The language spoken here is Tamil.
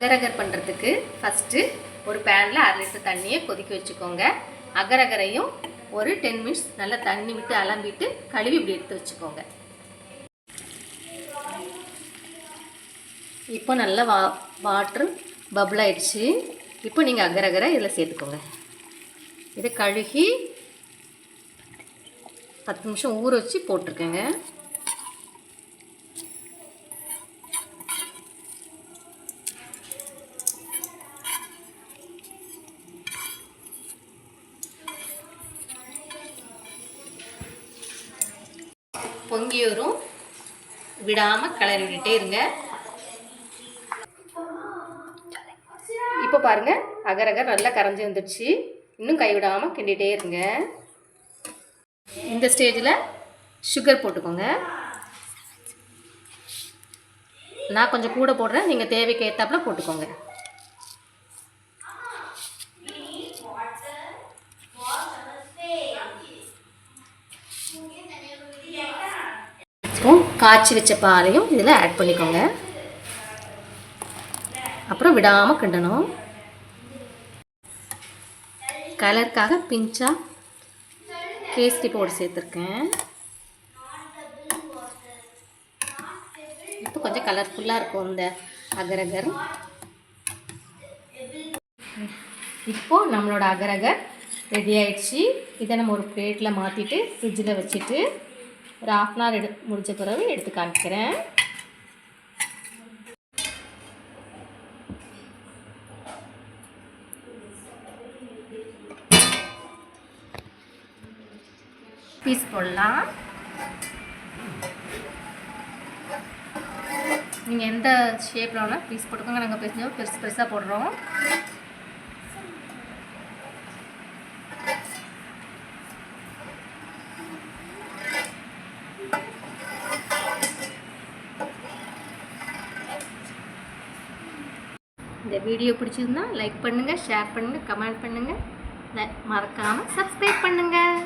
அகரகர் பண்ணுறதுக்கு ஃபஸ்ட்டு ஒரு பேனில் 1/2 லிட்டர் தண்ணியை கொதிக்க வச்சுக்கோங்க. அகரகரையும் ஒரு 10 மினிட்ஸ் நல்லா தண்ணி விட்டு அலம்பிட்டு கழுவி இப்படி எடுத்து வச்சுக்கோங்க. இப்போ நல்லா வாட்ரு பபிள் ஆயிடுச்சு. இப்போ நீங்கள் அகரகரை இதில் சேர்த்துக்கோங்க. இதை கழுகி 10 நிமிஷம் ஊற வச்சு போட்டிருக்கேங்க. பொங்கி வரும், விடாமல் கிளறி விட்டுட்டே இருங்க. இப்போ பாருங்கள், அகரகர் நல்லா கரைஞ்சி வந்துடுச்சு. இன்னும் கைவிடாமல் கிண்டிகிட்டே இருங்க. இந்த ஸ்டேஜில் சுகர் போட்டுக்கோங்க. நான் கொஞ்சம் கூட போடுறேன், நீங்கள் தேவைக்கு ஏற்றாப்புல போட்டுக்கோங்க. காய்ச்சி வச்ச பாலையும் இதில் ஆட் பண்ணிக்கோங்க. அப்புறம் விடாமல் கிண்டணும். கலருக்காக பிஞ்சாக கேசரி பவுடர் சேர்த்துருக்கேன். இப்போ கொஞ்சம் கலர்ஃபுல்லாக இருக்கும் இந்த அகரகர். இப்போது நம்மளோட அகரகர் ரெடி ஆயிடுச்சு. இதை நம்ம ஒரு பிளேட்டில் மாற்றிட்டு ஃப்ரிட்ஜில் வச்சுட்டு ஒரு 1/2 hour முடிஞ்ச பிறகு எடுத்து காமிக்கிறேன். பீஸ் போடலாம். நீங்கள் எந்த ஷேப்பில் வேணால் பீஸ் போட்டுக்கோங்க. நாங்கள் பெருசு பெருசாக போடுறோம். இந்த வீடியோ பிடிச்சிருந்தா லைக் பண்ணுங்கள், ஷேர் பண்ணுங்கள், கமெண்ட் பண்ணுங்கள். மறக்காமல் சப்ஸ்கிரைப் பண்ணுங்கள்.